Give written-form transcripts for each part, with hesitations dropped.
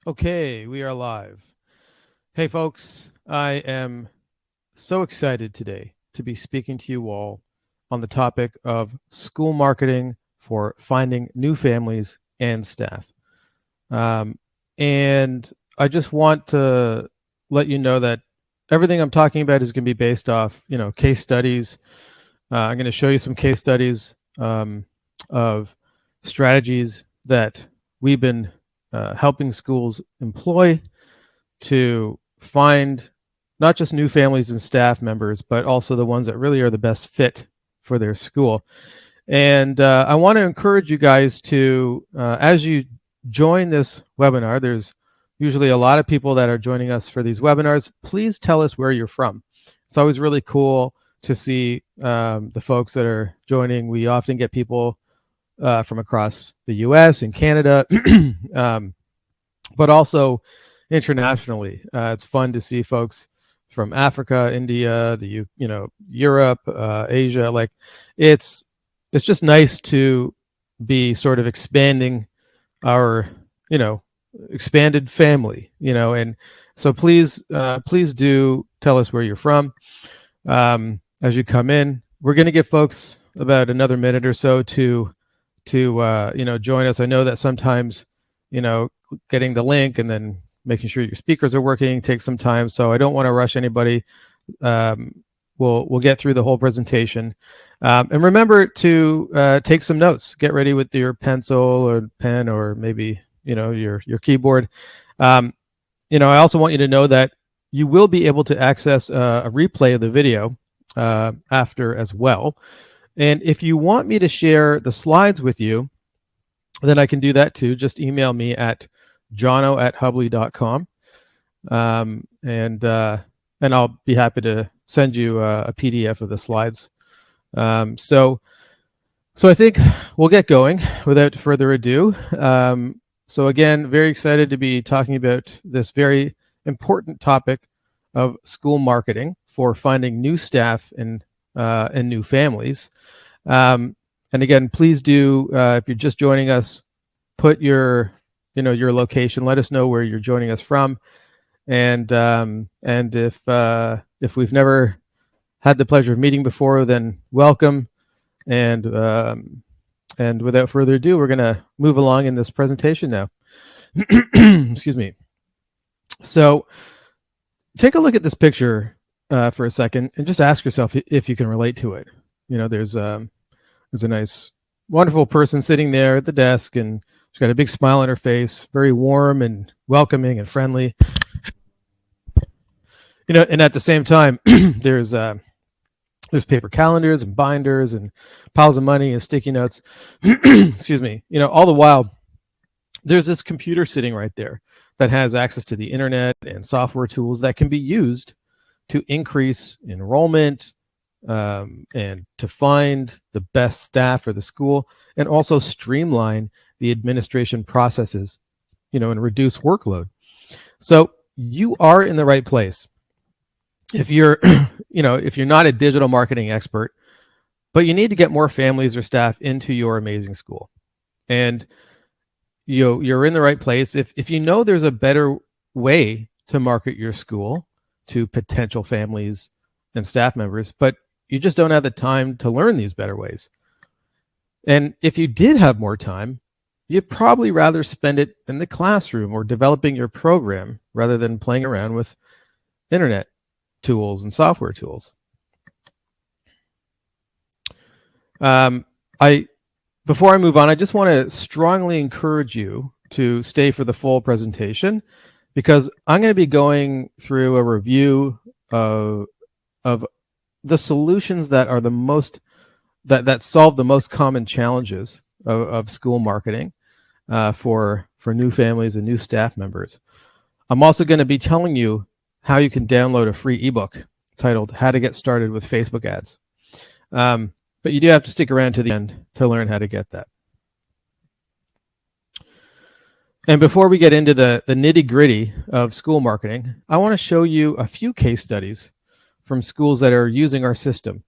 Okay, we are live. Hey, folks, I am so excited today to be speaking to you all on the topic of school marketing for finding new families and staff. And I just want to let you know that everything I'm talking about is going to be based off, case studies. I'm going to show you some case studies of strategies that we've been helping schools employ to find not just new families and staff members, but also the ones that really are the best fit for their school. And I want to encourage you guys to, as you join this webinar, there's usually a lot of people that are joining us for these webinars. Please tell us where you're from. It's always really cool to see the folks that are joining. We often get people from across the US and Canada, but also internationally. It's fun to see folks from Africa, India, Europe, Asia. Like it's just nice to be sort of expanding our, expanded family, and so please do tell us where you're from as you come in. We're going to give folks about another minute or so to join us. I know that sometimes, getting the link and then making sure your speakers are working takes some time, so I don't want to rush anybody. We'll get through the whole presentation, and remember to take some notes. Get ready with your pencil or pen, or maybe your keyboard. I also want you to know that you will be able to access a replay of the video after as well. And if you want me to share the slides with you, then I can do that too. Just email me at jono@hubley.com, and I'll be happy to send you a PDF of the slides. So I think we'll get going without further ado. So again, very excited to be talking about this very important topic of school marketing for finding new staff and new families. And again, please do, if you're just joining us, put your location. Let us know where you're joining us from. And if we've never had the pleasure of meeting before, then welcome. And without further ado, we're going to move along in this presentation now. Excuse me. So take a look at this picture for a second and just ask yourself if you can relate to it. There's a nice, wonderful person sitting there at the desk, and she's got a big smile on her face, very warm and welcoming and friendly. And at the same time, there's paper calendars and binders and piles of money and sticky notes. Excuse me. All the while, there's this computer sitting right there that has access to the internet and software tools that can be used to increase enrollment, and to find the best staff for the school, and also streamline the administration processes, and reduce workload. So you are in the right place. If you're, if you're not a digital marketing expert, but you need to get more families or staff into your amazing school, and you're in the right place. If there's a better way to market your school to potential families and staff members, but you just don't have the time to learn these better ways. And if you did have more time, you'd probably rather spend it in the classroom or developing your program rather than playing around with internet tools and software tools. Before I move on, I just want to strongly encourage you to stay for the full presentation, because I'm going to be going through a review of the solutions that are the most that solve the most common challenges of school marketing for new families and new staff members. I'm also going to be telling you how you can download a free ebook titled "How to Get Started with Facebook Ads." But you do have to stick around to the end to learn how to get that. And before we get into the nitty-gritty of school marketing, I want to show you a few case studies from schools that are using our system.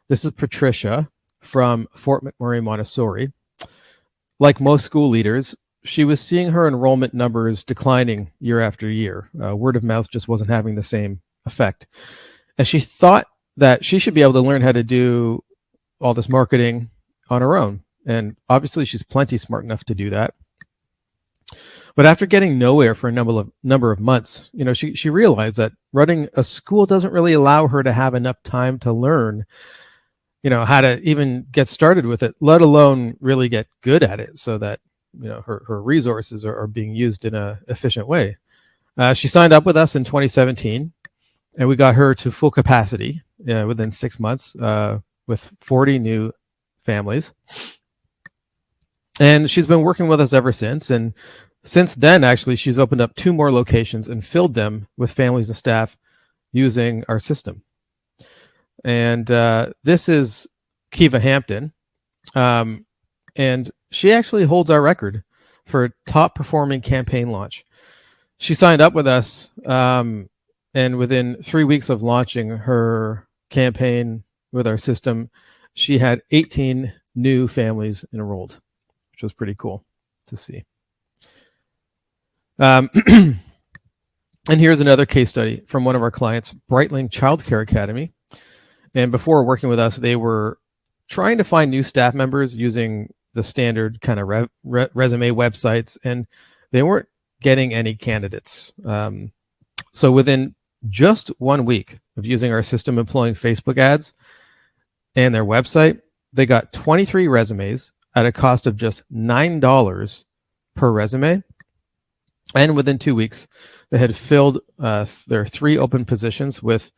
This is Patricia from Fort McMurray Montessori. Like most school leaders, she was seeing her enrollment numbers declining year after year. Word of mouth just wasn't having the same effect. And she thought that she should be able to learn how to do all this marketing on her own. And obviously she's plenty smart enough to do that. But after getting nowhere for a number of months, she realized that running a school doesn't really allow her to have enough time to learn, how to even get started with it, let alone really get good at it, so that her resources are being used in an efficient way. She signed up with us in 2017, and we got her to full capacity within 6 months with 40 new families. And she's been working with us ever since. And since then, actually, she's opened up 2 more locations and filled them with families and staff using our system. And this is Kiva Hampton. And she actually holds our record for top performing campaign launch. She signed up with us, and within 3 weeks of launching her campaign with our system, she had 18 new families enrolled, which was pretty cool to see. And here's another case study from one of our clients, Brightling Childcare Academy. And before working with us, they were trying to find new staff members using the standard kind of resume websites, and they weren't getting any candidates. So within just 1 week of using our system, employing Facebook ads and their website, they got 23 resumes at a cost of just $9 per resume. And within 2 weeks, they had filled their 3 open positions with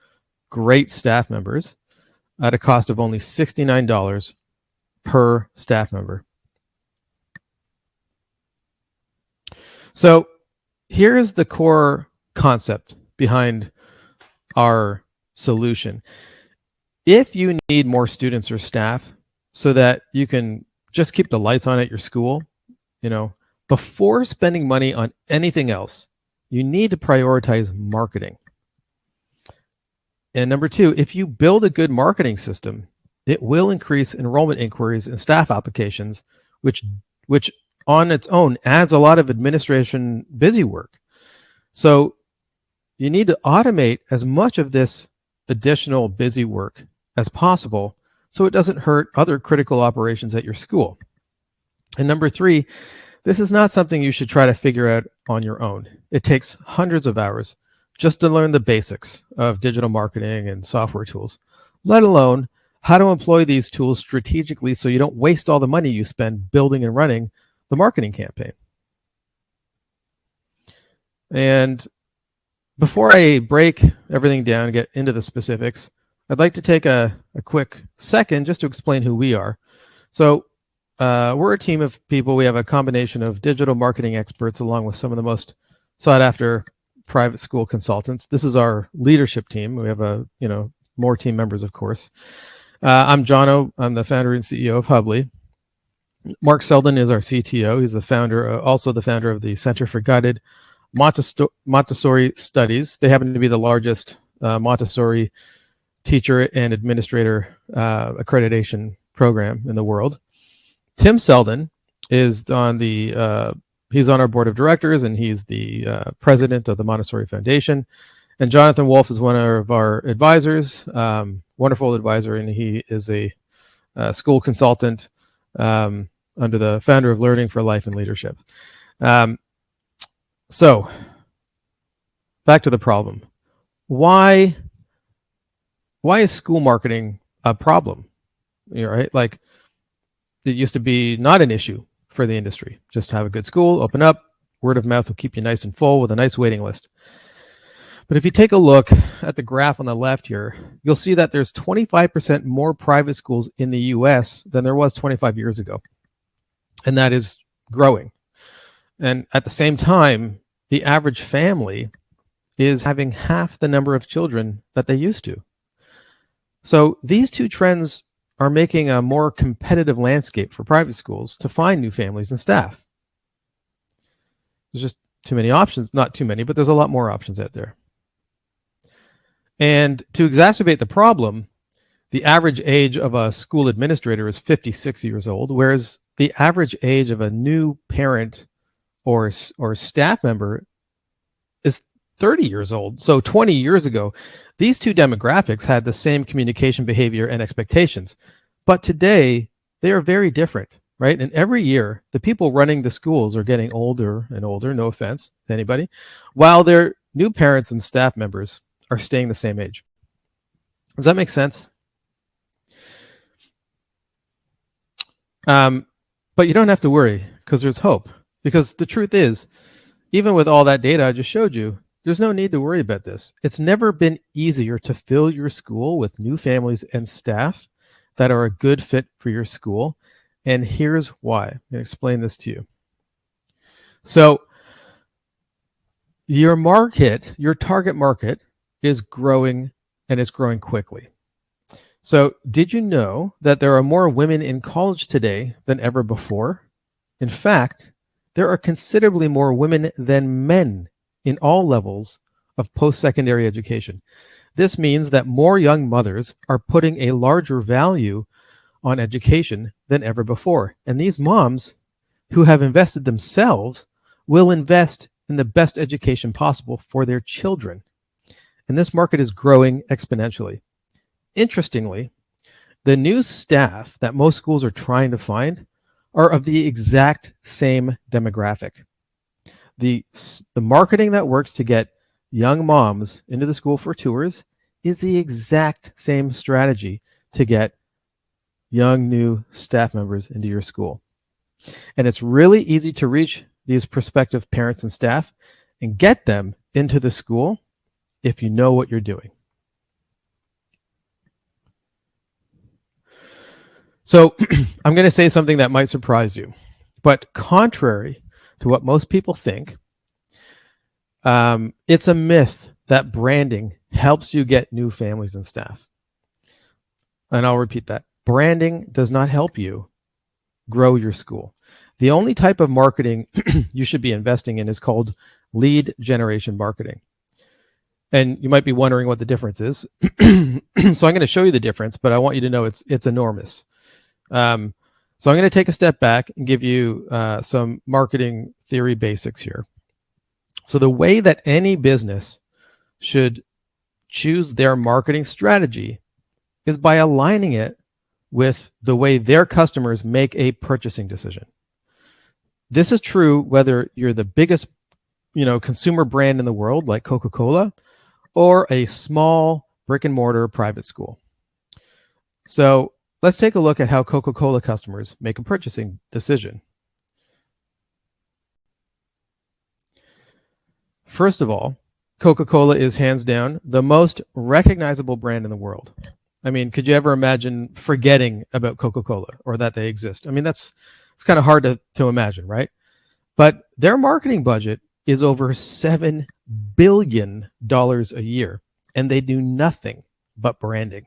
great staff members at a cost of only $69 per staff member. So here's the core concept behind our solution. If you need more students or staff so that you can just keep the lights on at your school, before spending money on anything else, you need to prioritize marketing. And number 2, if you build a good marketing system, it will increase enrollment inquiries and staff applications, which on its own adds a lot of administration busy work. So you need to automate as much of this additional busy work as possible so it doesn't hurt other critical operations at your school. And number 3, this is not something you should try to figure out on your own. It takes hundreds of hours just to learn the basics of digital marketing and software tools, let alone how to employ these tools strategically so you don't waste all the money you spend building and running the marketing campaign. And before I break everything down and get into the specifics, I'd like to take a quick second just to explain who we are. So we're a team of people. We have a combination of digital marketing experts along with some of the most sought after private school consultants. This is our leadership team. We have more team members, of course. I'm Jono. I'm the founder and CEO of Hubly. Mark Selden is our CTO. He's the founder, also the founder of the Center for Guided Montessori Studies. They happen to be the largest Montessori teacher and administrator accreditation program in the world. Tim Selden is he's on our board of directors, and he's the president of the Montessori Foundation. And Jonathan Wolf is one of our advisors, wonderful advisor, and he is a school consultant under the founder of Learning for Life and Leadership. So back to the problem. Why is school marketing a problem? Right? Like, it used to be not an issue for the industry. Just have a good school, open up, word of mouth will keep you nice and full with a nice waiting list. But if you take a look at the graph on the left here, you'll see that there's 25% more private schools in the US than there was 25 years ago. And that is growing. And at the same time, the average family is having half the number of children that they used to. So these two trends are making a more competitive landscape for private schools to find new families and staff. There's just too many options, not too many, but there's a lot more options out there. And to exacerbate the problem, the average age of a school administrator is 56 years old, whereas the average age of a new parent or staff member is 30 years old. So 20 years ago, these two demographics had the same communication behavior and expectations. But today, they are very different, right? And every year, the people running the schools are getting older and older, no offense to anybody, while their new parents and staff members are staying the same age. Does that make sense? But you don't have to worry, because there's hope. Because the truth is, even with all that data I just showed you, there's no need to worry about this. It's never been easier to fill your school with new families and staff that are a good fit for your school. And here's why. I'm going to explain this to you. So your market, your target market, is growing, and it's growing quickly. So did you know that there are more women in college today than ever before? In fact, there are considerably more women than men in all levels of post-secondary education. This means that more young mothers are putting a larger value on education than ever before. And these moms who have invested themselves will invest in the best education possible for their children. And this market is growing exponentially. Interestingly, the new staff that most schools are trying to find are of the exact same demographic. The marketing that works to get young moms into the school for tours is the exact same strategy to get young new staff members into your school. And it's really easy to reach these prospective parents and staff and get them into the school if you know what you're doing. So I'm going to say something that might surprise you, but contrary to what most people think, it's a myth that branding helps you get new families and staff. And I'll repeat that. Branding does not help you grow your school. The only type of marketing you should be investing in is called lead generation marketing. And you might be wondering what the difference is. So I'm going to show you the difference, but I want you to know it's enormous. So I'm going to take a step back and give you some marketing theory basics here. So the way that any business should choose their marketing strategy is by aligning it with the way their customers make a purchasing decision. This is true whether you're the biggest, consumer brand in the world like Coca-Cola or a small brick and mortar private school. So let's take a look at how Coca-Cola customers make a purchasing decision. First of all, Coca-Cola is hands down the most recognizable brand in the world. I mean, could you ever imagine forgetting about Coca-Cola or that they exist? I mean, it's kind of hard to imagine, right? But their marketing budget is over $7 billion a year, and they do nothing but branding.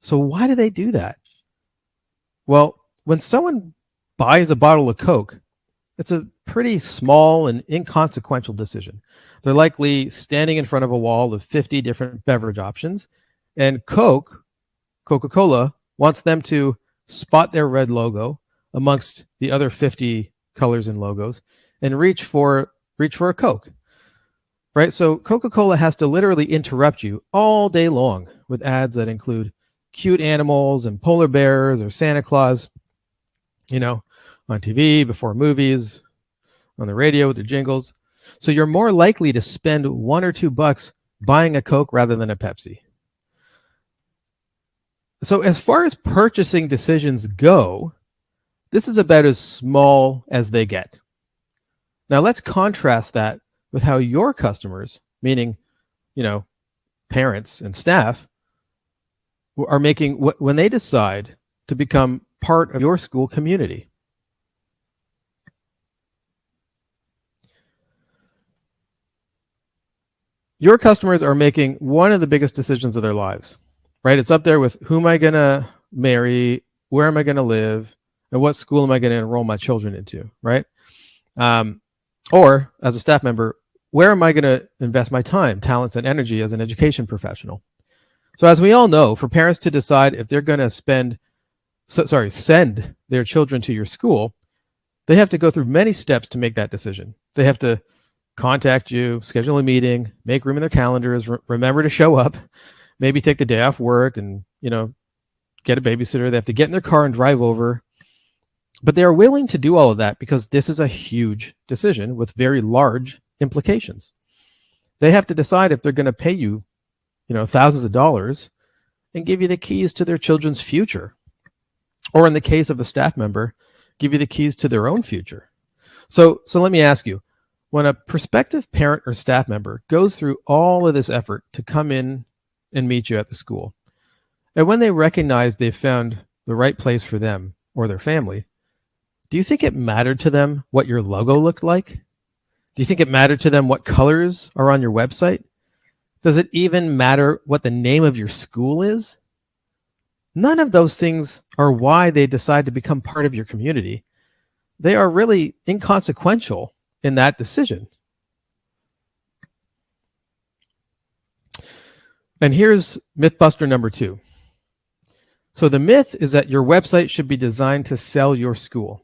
So why do they do that? Well, when someone buys a bottle of Coke, it's a pretty small and inconsequential decision. They're likely standing in front of a wall of 50 different beverage options, and Coca-Cola wants them to spot their red logo amongst the other 50 colors and logos and reach for a Coke, right? So Coca-Cola has to literally interrupt you all day long with ads that include cute animals and polar bears or Santa Claus, on TV, before movies, on the radio with the jingles. So you're more likely to spend $1 or $2 buying a Coke rather than a Pepsi. So as far as purchasing decisions go, this is about as small as they get. Now let's contrast that with how your customers, meaning, parents and staff, are making when they decide to become part of your school community. Your customers are making one of the biggest decisions of their lives, right? It's up there with who am I going to marry, where am I going to live, and what school am I going to enroll my children into, right? Or as a staff member, where am I going to invest my time, talents, and energy as an education professional? So as we all know, for parents to decide if they're going to send their children to your school, They have to go through many steps to make that decision. They have to contact you, schedule a meeting, make room in their calendars, remember to show up, maybe take the day off work and, get a babysitter. They have to get in their car and drive over. But they are willing to do all of that because this is a huge decision with very large implications. They have to decide if they're going to pay you, thousands of dollars and give you the keys to their children's future. Or in the case of a staff member, give you the keys to their own future. So let me ask you, when a prospective parent or staff member goes through all of this effort to come in and meet you at the school, and when they recognize they've found the right place for them or their family, do you think it mattered to them what your logo looked like? Do you think it mattered to them what colors are on your website? Does it even matter what the name of your school is? None of those things are why they decide to become part of your community. They are really inconsequential in that decision. And here's Mythbuster number 2. So the myth is that your website should be designed to sell your school.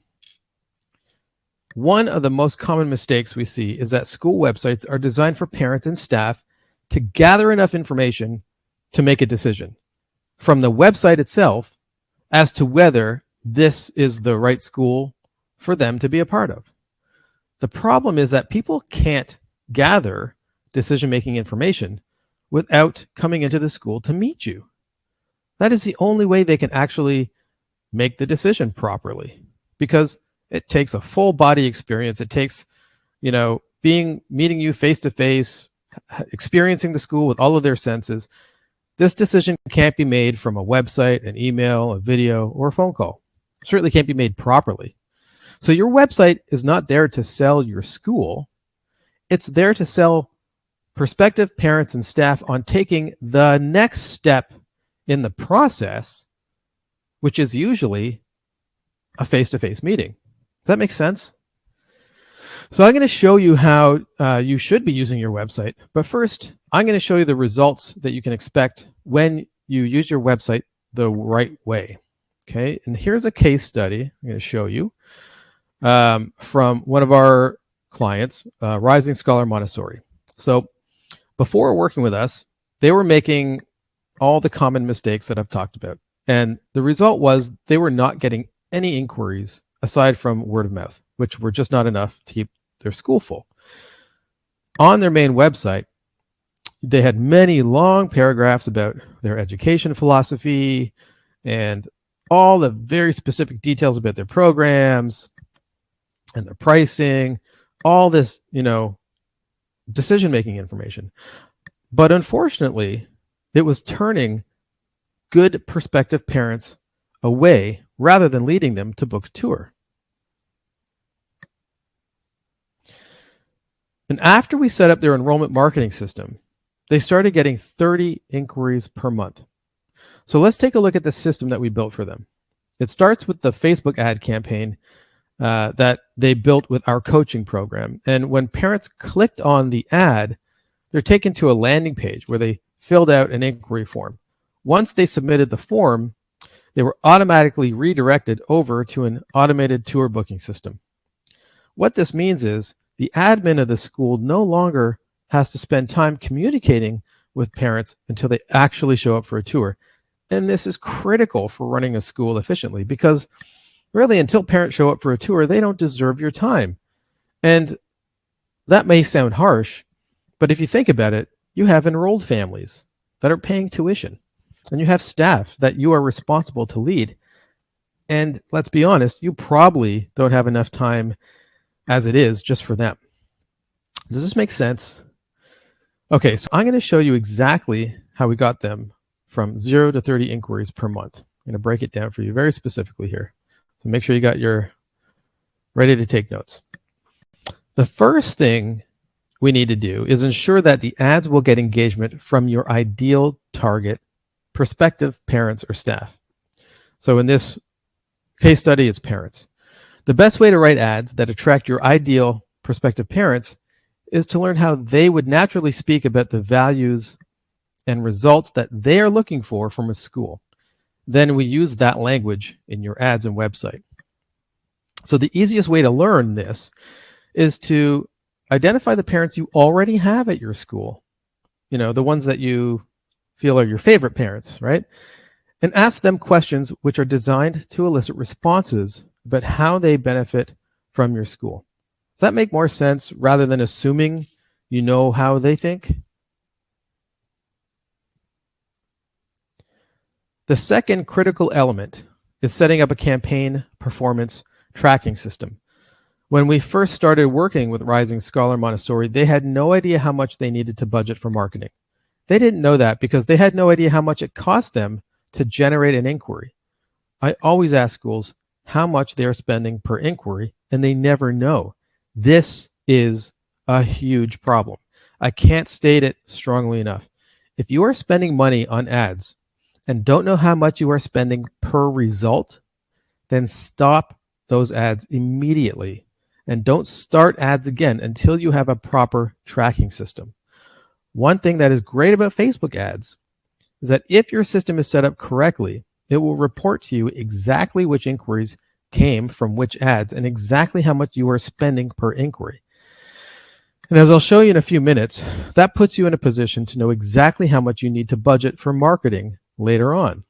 One of the most common mistakes we see is that school websites are designed for parents and staff to gather enough information to make a decision from the website itself as to whether this is the right school for them to be a part of. The problem is that people can't gather decision-making information without coming into the school to meet you. That is the only way they can actually make the decision properly, because it takes a full body experience. It takes, meeting you face to face, experiencing the school with all of their senses. This decision can't be made from a website, an email, a video, or a phone call. It certainly can't be made properly. So your website is not there to sell your school. It's there to sell prospective parents and staff on taking the next step in the process, which is usually a face-to-face meeting. Does that make sense? So I'm going to show you how you should be using your website. But first, I'm going to show you the results that you can expect when you use your website the right way. Okay, and here's a case study I'm going to show you from one of our clients, Rising Scholar Montessori. So before working with us, they were making all the common mistakes that I've talked about. And the result was they were not getting any inquiries aside from word of mouth, which were just not enough to keep their school full. On their main website, they had many long paragraphs about their education philosophy and all the very specific details about their programs and their pricing, all this, decision-making information. But unfortunately, it was turning good prospective parents away rather than leading them to book a tour. And after we set up their enrollment marketing system, they started getting 30 inquiries per month. So let's take a look at the system that we built for them. It starts with the Facebook ad campaign that they built with our coaching program. And when parents clicked on the ad, they're taken to a landing page where they filled out an inquiry form. Once they submitted the form, they were automatically redirected over to an automated tour booking system. What this means is the admin of the school no longer has to spend time communicating with parents until they actually show up for a tour. And this is critical for running a school efficiently, because really until parents show up for a tour, they don't deserve your time. And that may sound harsh, but if you think about it, you have enrolled families that are paying tuition, and you have staff that you are responsible to lead. And let's be honest, you probably don't have enough time as it is just for them. Does this make sense? Okay, so I'm going to show you exactly how we got them from 0 to 30 inquiries per month. I'm going to break it down for you very specifically here. So make sure you got your ready to take notes. The first thing we need to do is ensure that the ads will get engagement from your ideal target prospective parents or staff. So in this case study, it's parents. The best way to write ads that attract your ideal prospective parents is to learn how they would naturally speak about the values and results that they are looking for from a school. Then we use that language in your ads and website. So the easiest way to learn this is to identify the parents you already have at your school, the ones that you feel are your favorite parents, right? And ask them questions which are designed to elicit responses about how they benefit from your school. Does that make more sense rather than assuming you know how they think? The second critical element is setting up a campaign performance tracking system. When we first started working with Rising Scholar Montessori, they had no idea how much they needed to budget for marketing. They didn't know that because they had no idea how much it cost them to generate an inquiry. I always ask schools how much they're spending per inquiry, and they never know. This is a huge problem. I can't state it strongly enough. If you are spending money on ads and don't know how much you are spending per result, then stop those ads immediately and don't start ads again until you have a proper tracking system. One thing that is great about Facebook ads is that if your system is set up correctly, it will report to you exactly which inquiries came from which ads and exactly how much you are spending per inquiry. And as I'll show you in a few minutes, that puts you in a position to know exactly how much you need to budget for marketing later on.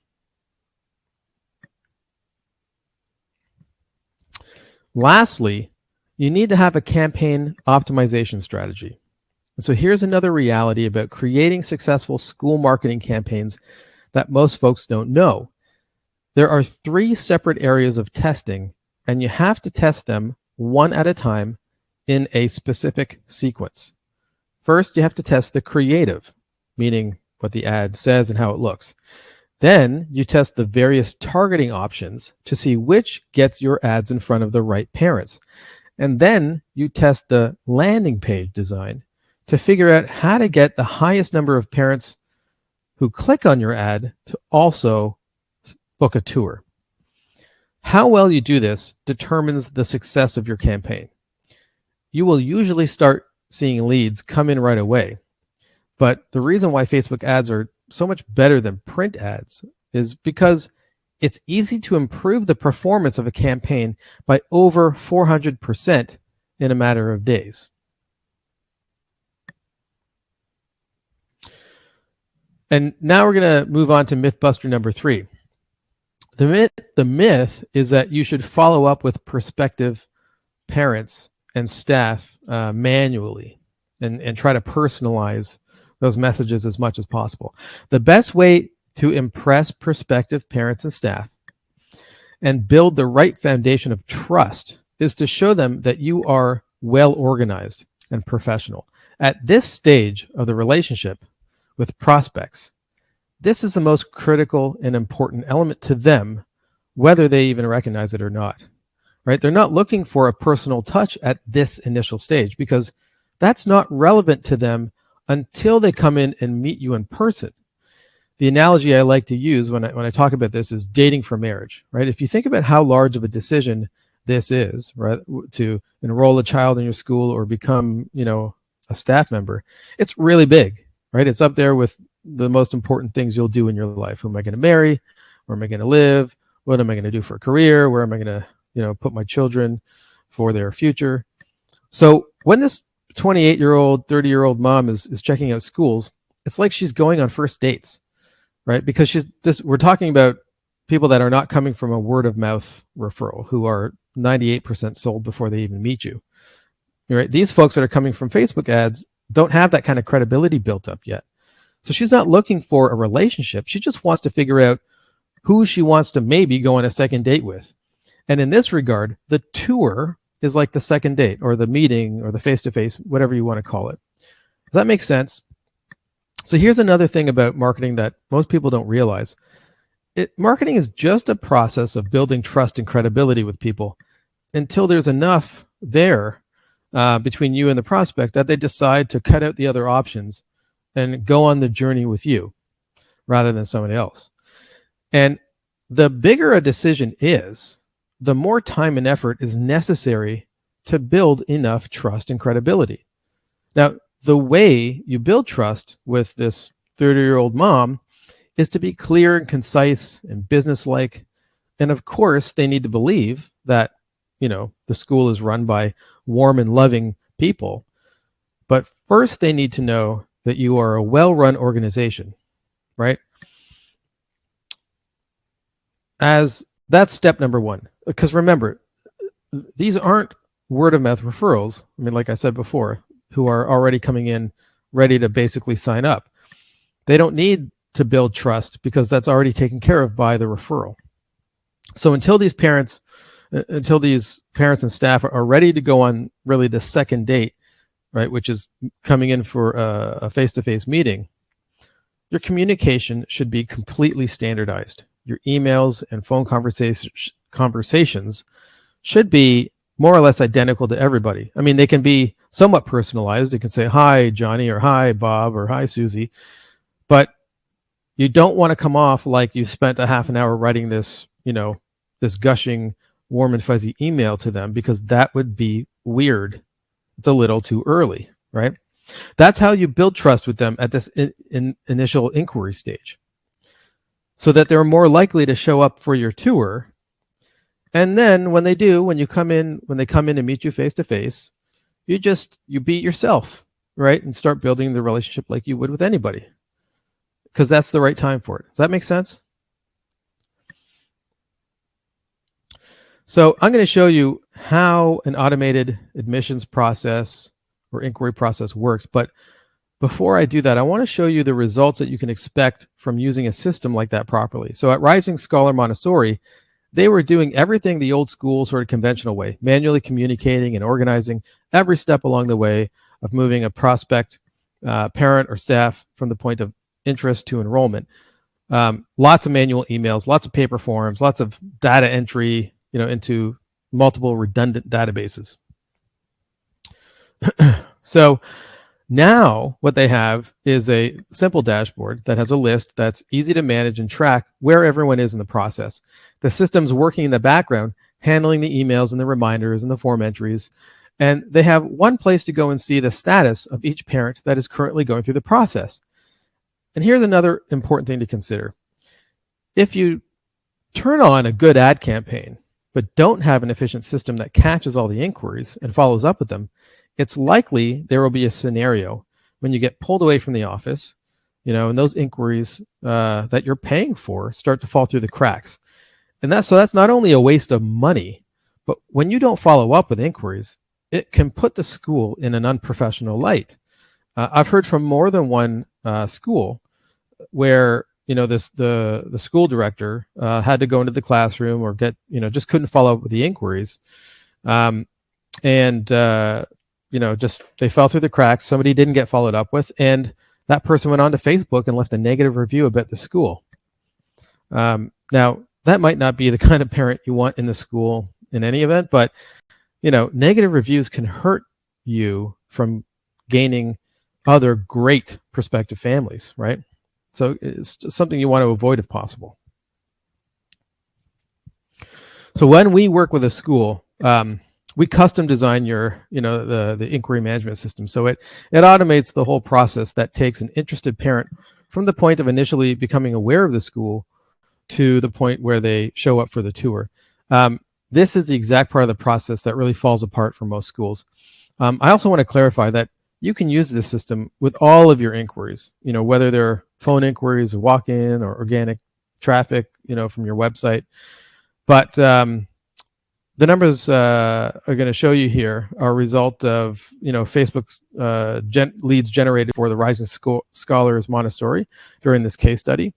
Lastly, you need to have a campaign optimization strategy. And so here's another reality about creating successful school marketing campaigns that most folks don't know. There are 3 separate areas of testing, and you have to test them one at a time in a specific sequence. First, you have to test the creative, meaning what the ad says and how it looks. Then you test the various targeting options to see which gets your ads in front of the right parents. And then you test the landing page design to figure out how to get the highest number of parents who click on your ad to also book a tour. How well you do this determines the success of your campaign. You will usually start seeing leads come in right away. But the reason why Facebook ads are so much better than print ads is because it's easy to improve the performance of a campaign by over 400% in a matter of days. And now we're going to move on to Mythbuster number 3. The myth is that you should follow up with prospective parents and staff manually and try to personalize those messages as much as possible. The best way to impress prospective parents and staff and build the right foundation of trust is to show them that you are well organized and professional. At this stage of the relationship with prospects, this is the most critical and important element to them, whether they even recognize it or not. Right? They're not looking for a personal touch at this initial stage because that's not relevant to them until they come in and meet you in person. The analogy I like to use when I talk about this is dating for marriage, right? If you think about how large of a decision this is, right, to enroll a child in your school or become, a staff member, it's really big, right? It's up there with the most important things you'll do in your life. Who am I going to marry? Where am I going to live? What am I going to do for a career? Where am I going to, put my children for their future? So when this 28-year-old, 30-year-old mom is checking out schools, it's like she's going on first dates, right? Because we're talking about people that are not coming from a word of mouth referral, who are 98% sold before they even meet you. Right? These folks that are coming from Facebook ads don't have that kind of credibility built up yet. So she's not looking for a relationship. She just wants to figure out who she wants to maybe go on a second date with. And in this regard, the tour is like the second date or the meeting or the face-to-face, whatever you want to call it. Does that make sense? So here's another thing about marketing that most people don't realize. Marketing is just a process of building trust and credibility with people until there's enough there between you and the prospect that they decide to cut out the other options and go on the journey with you rather than somebody else. And the bigger a decision is, the more time and effort is necessary to build enough trust and credibility. Now, the way you build trust with this 30-year-old mom is to be clear and concise and businesslike. And of course, they need to believe that, the school is run by warm and loving people. But first, they need to know that you are a well-run organization, right? As that's step number one. Because remember, these aren't word of mouth referrals. I mean, like I said before, who are already coming in ready to basically sign up. They don't need to build trust because that's already taken care of by the referral. So until these parents and staff are ready to go on really the second date, right, which is coming in for a face-to-face meeting, your communication should be completely standardized. Your emails and phone conversations should be more or less identical to everybody. I mean, they can be somewhat personalized. You can say, hi, Johnny, or hi, Bob, or hi, Susie. But you don't want to come off like you spent a half an hour writing this, this gushing, warm and fuzzy email to them, because that would be weird. It's a little too early, right? That's how you build trust with them at this initial inquiry stage, so that they're more likely to show up for your tour. And then when they do, when they come in and meet you face to face, you be yourself, right? And start building the relationship like you would with anybody, because that's the right time for it. Does that make sense? So I'm going to show you how an automated admissions process or inquiry process works. But before I do that, I want to show you the results that you can expect from using a system like that properly. So at Rising Scholar Montessori, they were doing everything the old school sort of conventional way, manually communicating and organizing every step along the way of moving a prospect, parent, or staff from the point of interest to enrollment. Lots of manual emails, lots of paper forms, lots of data entry, into multiple redundant databases. So now what they have is a simple dashboard that has a list that's easy to manage and track where everyone is in the process. The system's working in the background, handling the emails and the reminders and the form entries. And they have one place to go and see the status of each parent that is currently going through the process. And here's another important thing to consider. If you turn on a good ad campaign, but don't have an efficient system that catches all the inquiries and follows up with them, it's likely there will be a scenario when you get pulled away from the office, and those inquiries that you're paying for start to fall through the cracks. And that's not only a waste of money, but when you don't follow up with inquiries, it can put the school in an unprofessional light. I've heard from more than one school where the school director had to go into the classroom or just couldn't follow up with the inquiries, just they fell through the cracks. Somebody didn't get followed up with, and that person went on to Facebook and left a negative review about the school. Now that might not be the kind of parent you want in the school in any event, but negative reviews can hurt you from gaining other great prospective families, right? So it's something you want to avoid if possible. So when we work with a school, we custom design the inquiry management system. So it automates the whole process that takes an interested parent from the point of initially becoming aware of the school to the point where they show up for the tour. This is the exact part of the process that really falls apart for most schools. I also want to clarify that you can use this system with all of your inquiries, whether they're phone inquiries or walk-in or organic traffic, from your website. But the numbers are going to show you here are a result of, Facebook's leads generated for the Rising Scholars Montessori during this case study.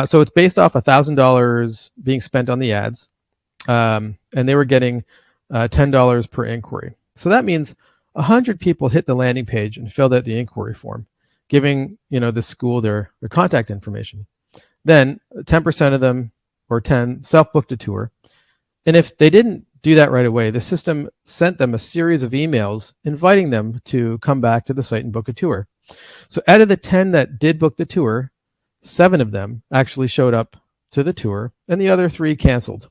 So it's based off $1,000 being spent on the ads, and they were getting $10 per inquiry. So that means 100 people hit the landing page and filled out the inquiry form, giving the school their contact information. Then 10% of them, or 10, self-booked a tour. And if they didn't do that right away, the system sent them a series of emails inviting them to come back to the site and book a tour. So out of the 10 that did book the tour, 7 of them actually showed up to the tour, and the other 3 canceled.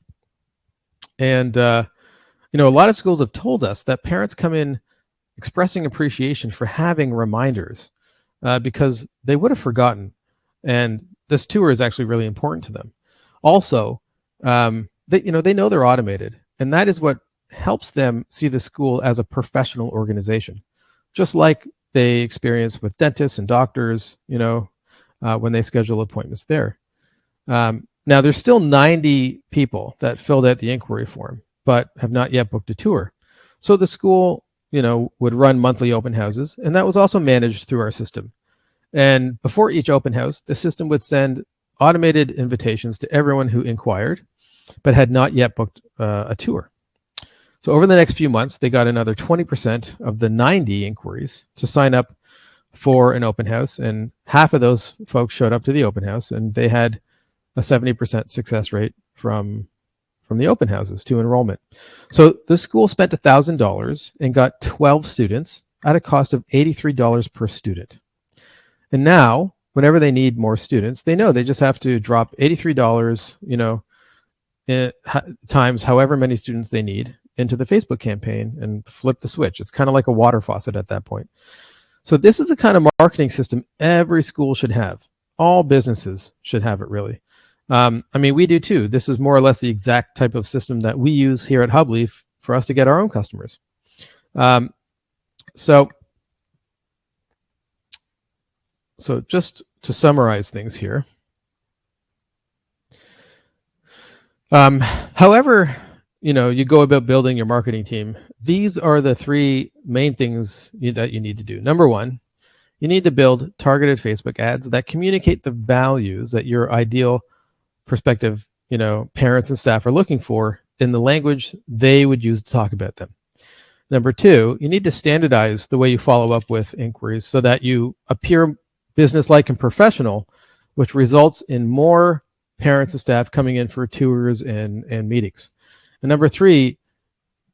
And a lot of schools have told us that parents come in expressing appreciation for having reminders because they would have forgotten, and this tour is actually really important to them. Also, they know they're automated, and that is what helps them see the school as a professional organization, just like they experience with dentists and doctors, when they schedule appointments there. Now, there's still 90 people that filled out the inquiry form, but have not yet booked a tour. So the school, would run monthly open houses, and that was also managed through our system. And before each open house, the system would send automated invitations to everyone who inquired, but had not yet booked a tour. So over the next few months, they got another 20% of the 90 inquiries to sign up for an open house, and half of those folks showed up to the open house, and they had a 70% success rate from the open houses to enrollment. So the school spent $1,000 and got 12 students at a cost of $83 per student. And now, whenever they need more students, they know they just have to drop $83, times however many students they need into the Facebook campaign and flip the switch. It's kind of like a water faucet at that point. So this is the kind of marketing system every school should have. All businesses should have it, really. We do too. This is more or less the exact type of system that we use here at Hubleaf for us to get our own customers. So just to summarize things here. However, you go about building your marketing team, these are the three main things that you need to do. Number one, you need to build targeted Facebook ads that communicate the values that your ideal prospective, parents and staff are looking for in the language they would use to talk about them. Number two, you need to standardize the way you follow up with inquiries so that you appear businesslike and professional, which results in more parents and staff coming in for tours and meetings. And number three,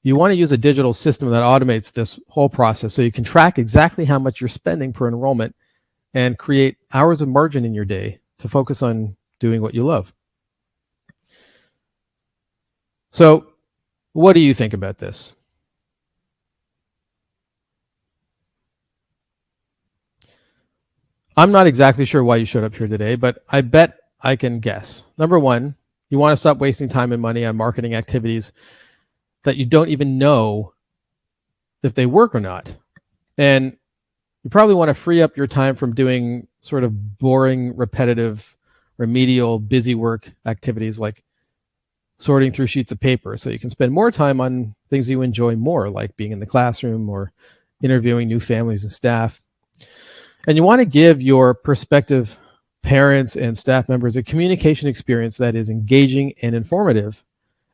you want to use a digital system that automates this whole process so you can track exactly how much you're spending per enrollment and create hours of margin in your day to focus on doing what you love. So what do you think about this? I'm not exactly sure why you showed up here today, but I bet I can guess. Number one, you want to stop wasting time and money on marketing activities that you don't even know if they work or not. And you probably want to free up your time from doing sort of boring, repetitive, remedial, busy work activities like sorting through sheets of paper, so you can spend more time on things you enjoy more, like being in the classroom or interviewing new families and staff. And you want to give your prospective parents and staff members a communication experience that is engaging and informative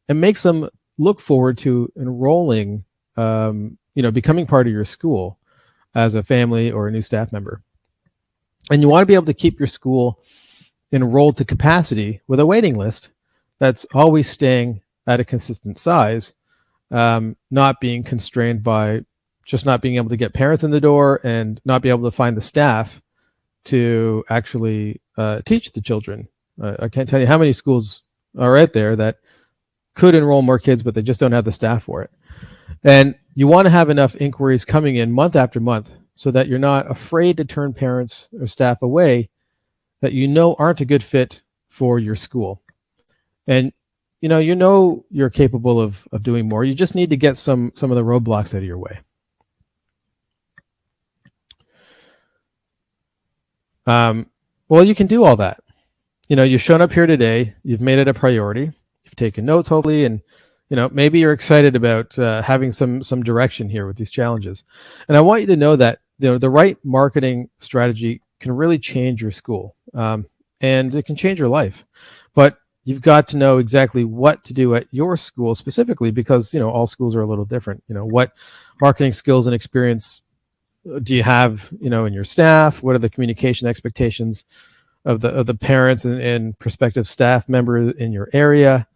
and makes them look forward to enrolling, becoming part of your school as a family or a new staff member. And you want to be able to keep your school enrolled to capacity with a waiting list that's always staying at a consistent size, not being constrained by just not being able to get parents in the door and not be able to find the staff to actually teach the children. I can't tell you how many schools are out there that could enroll more kids, but they just don't have the staff for it. And you want to have enough inquiries coming in month after month so that you're not afraid to turn parents or staff away that aren't a good fit for your school. And you're capable of doing more. You just need to get some of the roadblocks out of your way. Well, you can do all that. You've shown up here today. You've made it a priority. You've taken notes, hopefully, and maybe you're excited about having some direction here with these challenges. And I want you to know that the right marketing strategy can really change your school, and it can change your life. But you've got to know exactly what to do at your school specifically, because all schools are a little different. What marketing skills and experience do you have in your staff? What are the communication expectations of the parents and prospective staff members in your area?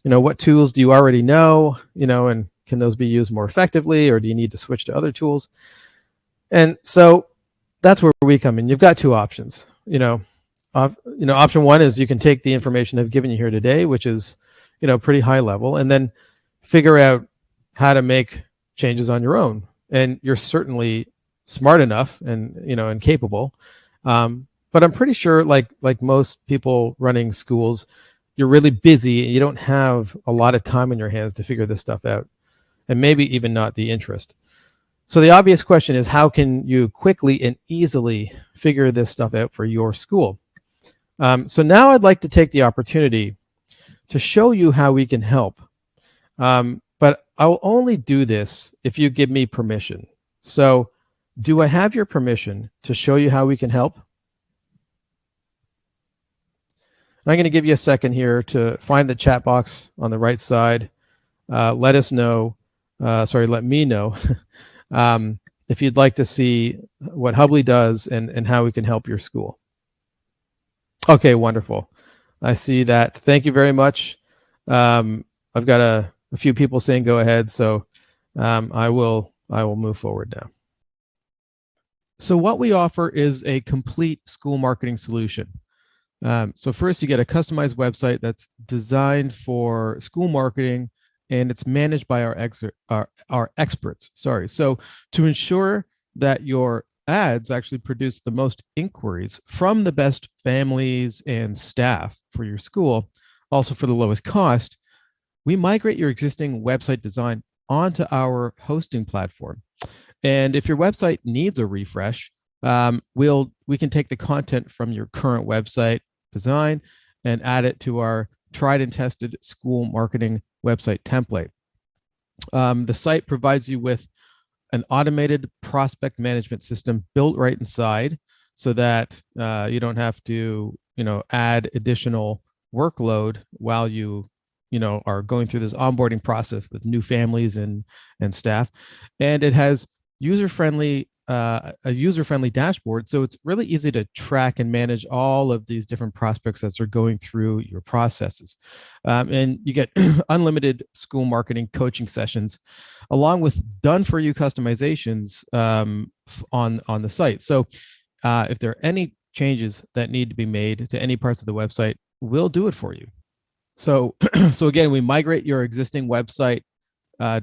What tools do you already know? And can those be used more effectively, or do you need to switch to other tools? And so that's where we come in. You've got two options. Option one is you can take the information I've given you here today, which is pretty high level, and then figure out how to make changes on your own. And you're certainly smart enough and capable, but I'm pretty sure like most people running schools, you're really busy and you don't have a lot of time on your hands to figure this stuff out. and maybe even not the interest. So the obvious question is, how can you quickly and easily figure this stuff out for your school? So now I'd like to take the opportunity to show you how we can help. But I will only do this if you give me permission. So do I have your permission to show you how we can help? I'm going to give you a second here to find the chat box on the right side. Let us know, let me know if you'd like to see what Hubly does and how we can help your school. Okay, wonderful. I see that. Thank you very much. I've got a few people saying go ahead, so I will move forward now. So what we offer is a complete school marketing solution. So first, you get a customized website that's designed for school marketing, and it's managed by our experts. Sorry. So to ensure that your ads actually produce the most inquiries from the best families and staff for your school, also for the lowest cost, we migrate your existing website design onto our hosting platform. And if your website needs a refresh, we can take the content from your current website design and add it to our tried and tested school marketing website template. The site provides you with an automated prospect management system built right inside, so that you don't have to, add additional workload while you are going through this onboarding process with new families and staff. And it has a user-friendly dashboard, so it's really easy to track and manage all of these different prospects as they're going through your processes. And you get unlimited school marketing coaching sessions, along with done-for-you customizations on the site. So if there are any changes that need to be made to any parts of the website, we'll do it for you. So again, we migrate your existing website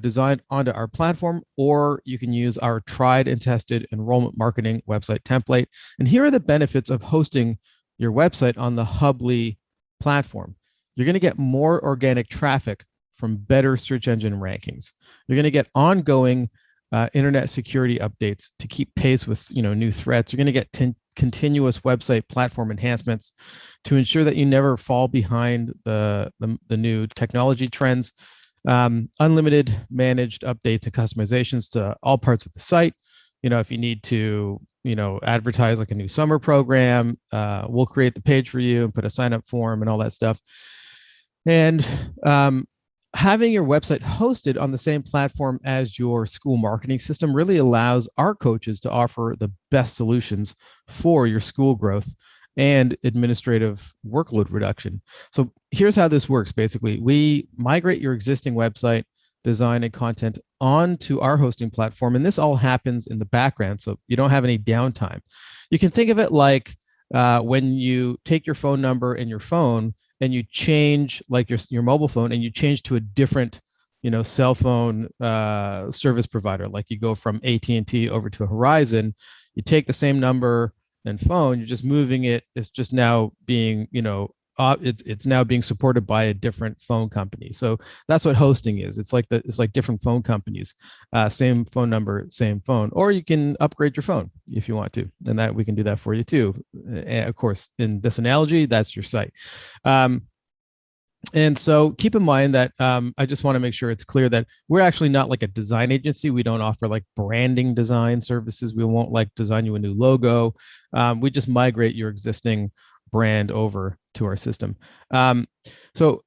designed onto our platform, or you can use our tried and tested enrollment marketing website template. And here are the benefits of hosting your website on the Hubly platform. You're going to get more organic traffic from better search engine rankings. You're going to get ongoing internet security updates to keep pace with new threats. You're going to get continuous website platform enhancements to ensure that you never fall behind the new technology trends. Unlimited managed updates and customizations to all parts of the site. If you need to, advertise like a new summer program, we'll create the page for you and put a sign up form and all that stuff. And having your website hosted on the same platform as your school marketing system really allows our coaches to offer the best solutions for your school growth and administrative workload reduction. So here's how this works. Basically, we migrate your existing website design and content onto our hosting platform, and this all happens in the background, so you don't have any downtime. You can think of it like when you take your phone number in your phone and you change, like your mobile phone, and you change to a different cell phone service provider. Like you go from AT&T over to Horizon, you take the same number and phone, you're just moving it. It's just now being, it's now being supported by a different phone company. So that's what hosting is. It's like different phone companies, same phone number, same phone. Or you can upgrade your phone if you want to, and that we can do that for you too. And of course, in this analogy, that's your site. And so keep in mind that I just want to make sure it's clear that we're actually not like a design agency. We don't offer like branding design services. We won't like design you a new logo. We just migrate your existing brand over to our system. So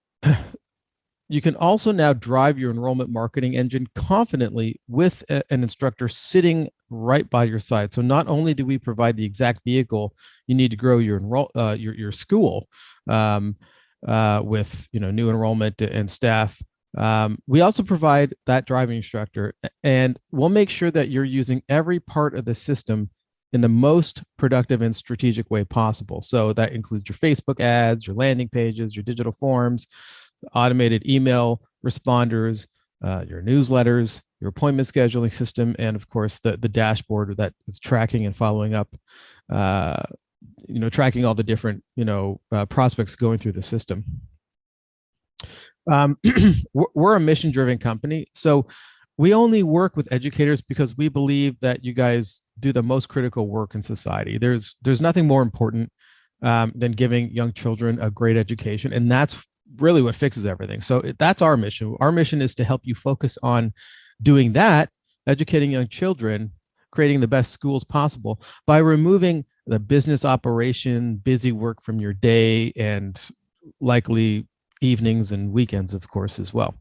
you can also now drive your enrollment marketing engine confidently with an instructor sitting right by your side. So not only do we provide the exact vehicle you need to grow your school, with new enrollment and staff, we also provide that driving instructor, and we'll make sure that you're using every part of the system in the most productive and strategic way possible. So that includes your Facebook ads, your landing pages, your digital forms, automated email responders, your newsletters, your appointment scheduling system, and of course the dashboard that is tracking and following up, tracking all the different, prospects going through the system. We're a mission-driven company, so we only work with educators because we believe that you guys do the most critical work in society. There's nothing more important than giving young children a great education, and that's really what fixes everything. So that's our mission. Our mission is to help you focus on doing that, educating young children, creating the best schools possible by removing the business operation, busy work from your day, and likely evenings and weekends, of course, as well.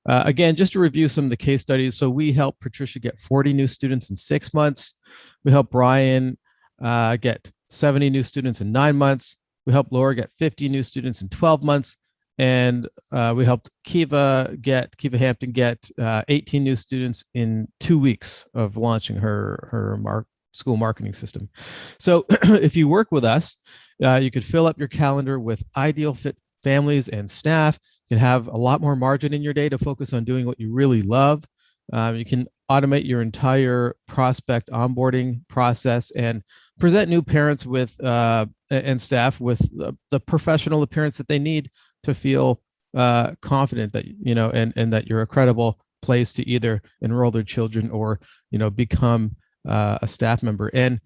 Again, just to review some of the case studies. So we helped Patricia get 40 new students in 6 months. We helped Brian get 70 new students in 9 months. We helped Laura get 50 new students in 12 months. And we helped Kiva Hampton get 18 new students in 2 weeks of launching her school marketing system. So if you work with us, you could fill up your calendar with ideal fit families and staff. You can have a lot more margin in your day to focus on doing what you really love. You can automate your entire prospect onboarding process and present new parents with and staff with the professional appearance that they need to feel confident that and that you're a credible place to either enroll their children or become a staff member. And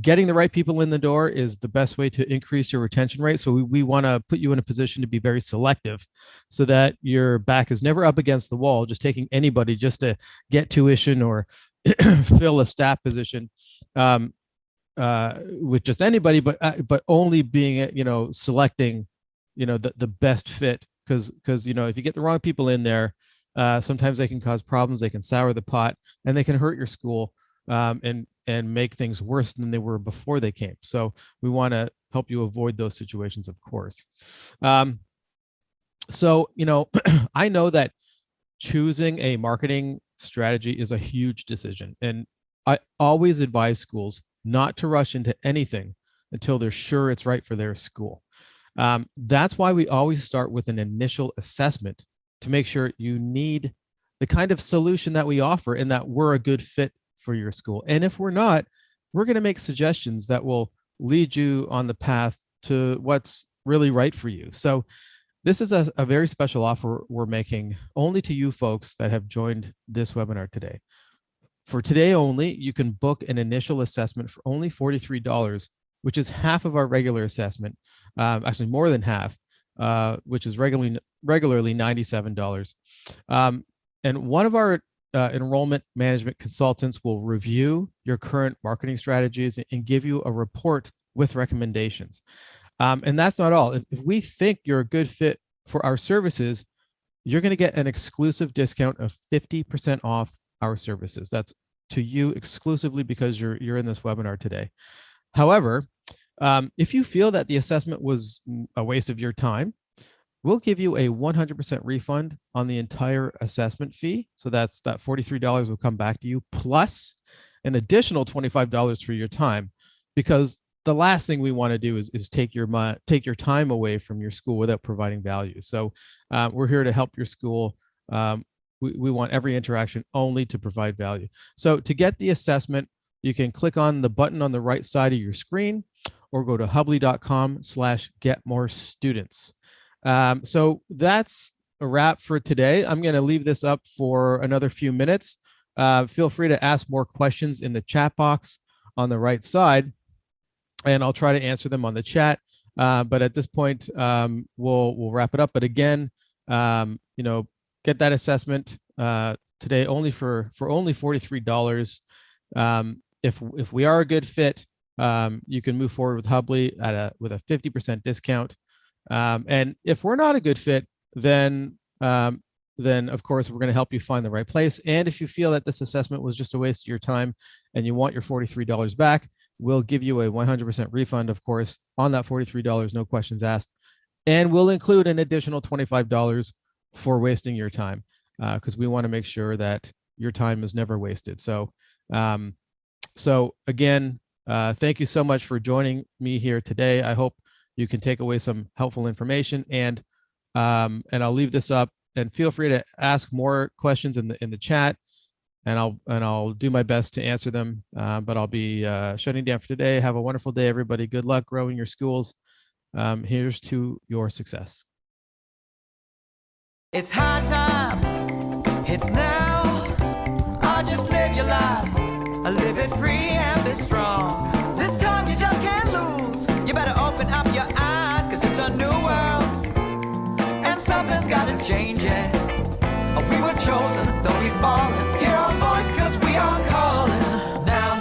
getting the right people in the door is the best way to increase your retention rate. So we want to put you in a position to be very selective so that your back is never up against the wall, just taking anybody just to get tuition or fill a staff position with just anybody, but only being, selecting, the best fit. Because if you get the wrong people in there, sometimes they can cause problems, they can sour the pot, and they can hurt your school. And make things worse than they were before they came. So we want to help you avoid those situations, of course. So I know that choosing a marketing strategy is a huge decision. And I always advise schools not to rush into anything until they're sure it's right for their school. That's why we always start with an initial assessment to make sure you need the kind of solution that we offer and that we're a good fit for your school. And if we're not, we're going to make suggestions that will lead you on the path to what's really right for you. So this is a very special offer we're making only to you folks that have joined this webinar today. For today only, you can book an initial assessment for only $43, which is half of our regular assessment, actually more than half, which is regularly $97. And one of our enrollment management consultants will review your current marketing strategies and give you a report with recommendations. And that's not all. If we think you're a good fit for our services, you're going to get an exclusive discount of 50% off our services. That's to you exclusively because you're in this webinar today. However, if you feel that the assessment was a waste of your time, we'll give you a 100% refund on the entire assessment fee. So that $43 will come back to you, plus an additional $25 for your time, because the last thing we want to do is take your time away from your school without providing value. So we're here to help your school. We want every interaction only to provide value. So to get the assessment, you can click on the button on the right side of your screen or go to hubbly.com/getmorestudents. So that's a wrap for today. I'm going to leave this up for another few minutes. Feel free to ask more questions in the chat box on the right side, and I'll try to answer them on the chat. But at this point, we'll wrap it up. But again, get that assessment today only for only $43. If we are a good fit, you can move forward with Hubbly with a 50% discount. And if we're not a good fit, then of course we're going to help you find the right place. And if you feel that this assessment was just a waste of your time and you want your $43 back, we'll give you a 100% refund, of course, on that $43, no questions asked. And we'll include an additional $25 for wasting your time, because we want to make sure that your time is never wasted. So again, thank you so much for joining me here today. I hope you can take away some helpful information, and I'll leave this up, and feel free to ask more questions in the chat, and I'll do my best to answer them. But I'll be shutting down for today. Have a wonderful day, everybody. Good luck growing your schools. Here's to your success. It's high time. It's now, or just live your life, live it free and be strong. This time you just can't lose. You better open up your eyes, cause it's a new world, and something's gotta change it. We were chosen, though we've fallen. Hear our voice, cause we are calling. Now,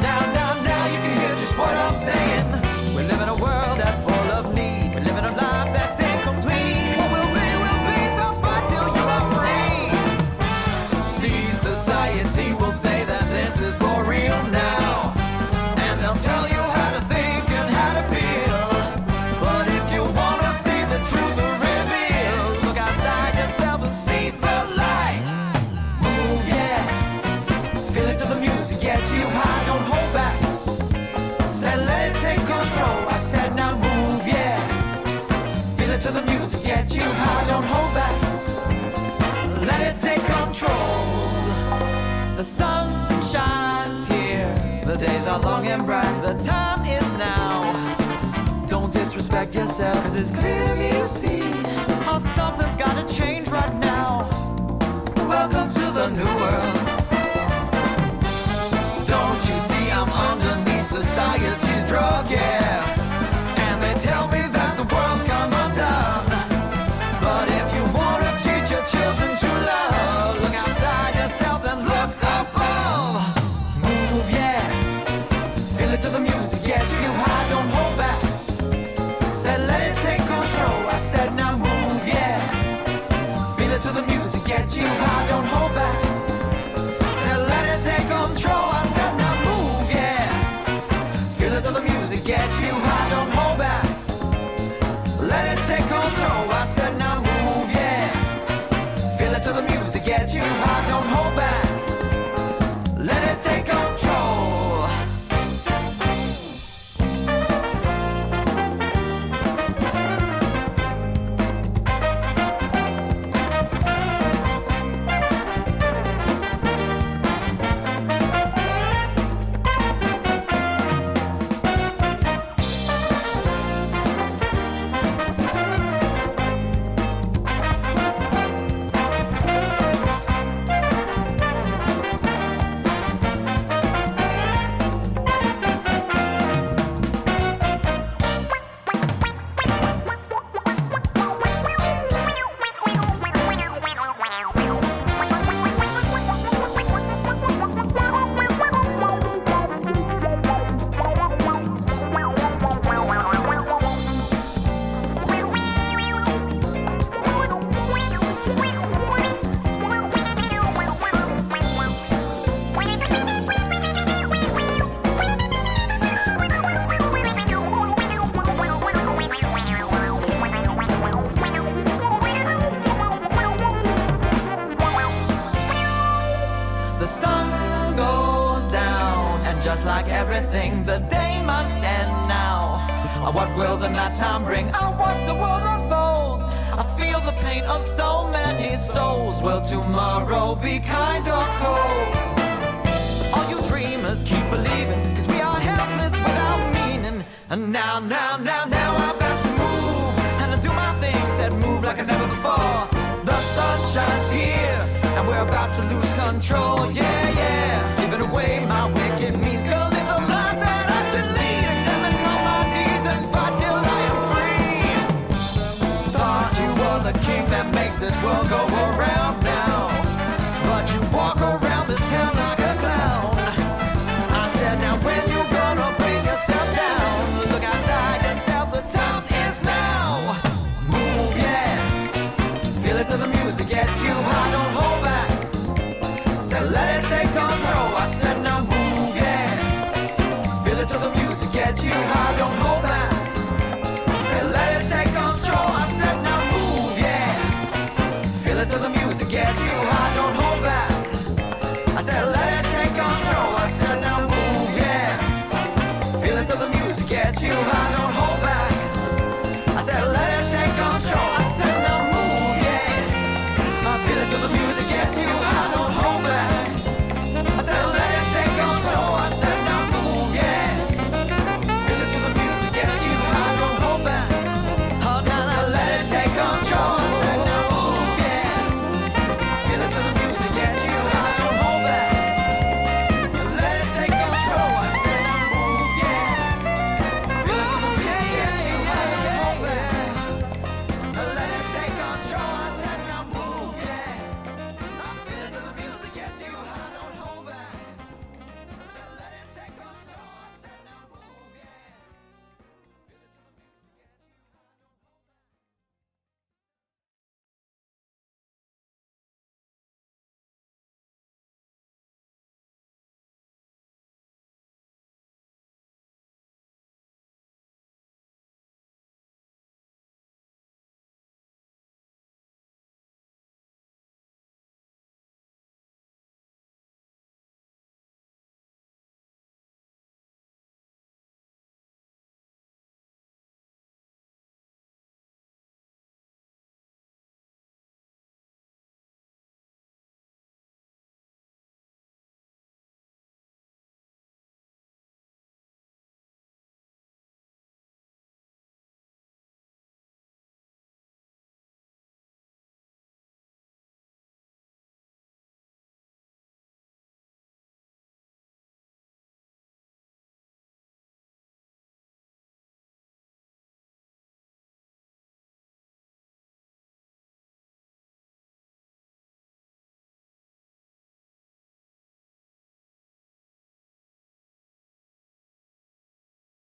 you can hear just what I'm saying. We live in a world that's full of need. We live in a life that's incomplete. What will be, so fight till you are free. See, society will say that this is for real now, and they'll tell you how to think and how to feel. But if you wanna see the truth revealed, look outside yourself and see the light. Move, yeah. Feel it till the music gets you high. Don't hold back. Said let it take control. I said now move, yeah. Feel it till the music gets you high. Don't hold back. Let it take control. The sun shines here. The days are long and bright. The time is now. Don't disrespect yourself, cause it's clear to me you see how something's gotta change right now. Welcome to the new world. Don't you see I'm underneath society's drug, yeah. And they tell me that the world's come undone. But if you wanna teach your children to love, look outside yourself and look above. Move, yeah. Feel it till the music gets you high. Don't hold back. Said let it take control. I said now move, yeah. Feel it till the music gets you high. Don't hold back. Said let it take control. I said now move, yeah. Feel it till the music gets you high. Don't hold back. Let it take control. I said now move, yeah. Feel it till the music gets you high. Don't hold back. Let it take control. The sun goes down, and just like everything, the day must end now. What will the nighttime bring? I watch the world unfold. I feel the pain of so many souls. Will tomorrow be kind or cold? All you dreamers keep believing, cause we are helpless without meaning. And now I've got to move and do my things that move like never before. The sun shines here, and we're about to lose control, yeah. Giving away my wicked means, gonna live the life that I should lead. Examine all my deeds and fight till I am free. Thought you were the king that makes this world go around now, but you walk around this town like a clown. I said now when you gonna bring yourself down? Look outside yourself, the time is now. Move, yeah. Feel it till the music gets you high. Don't hold back. Said let it take control. I said now move, yeah. Feel it till the music gets you high. Don't hold back. Said let it take control. I said now move, yeah. Feel it till the music gets you high. Don't hold back. I said let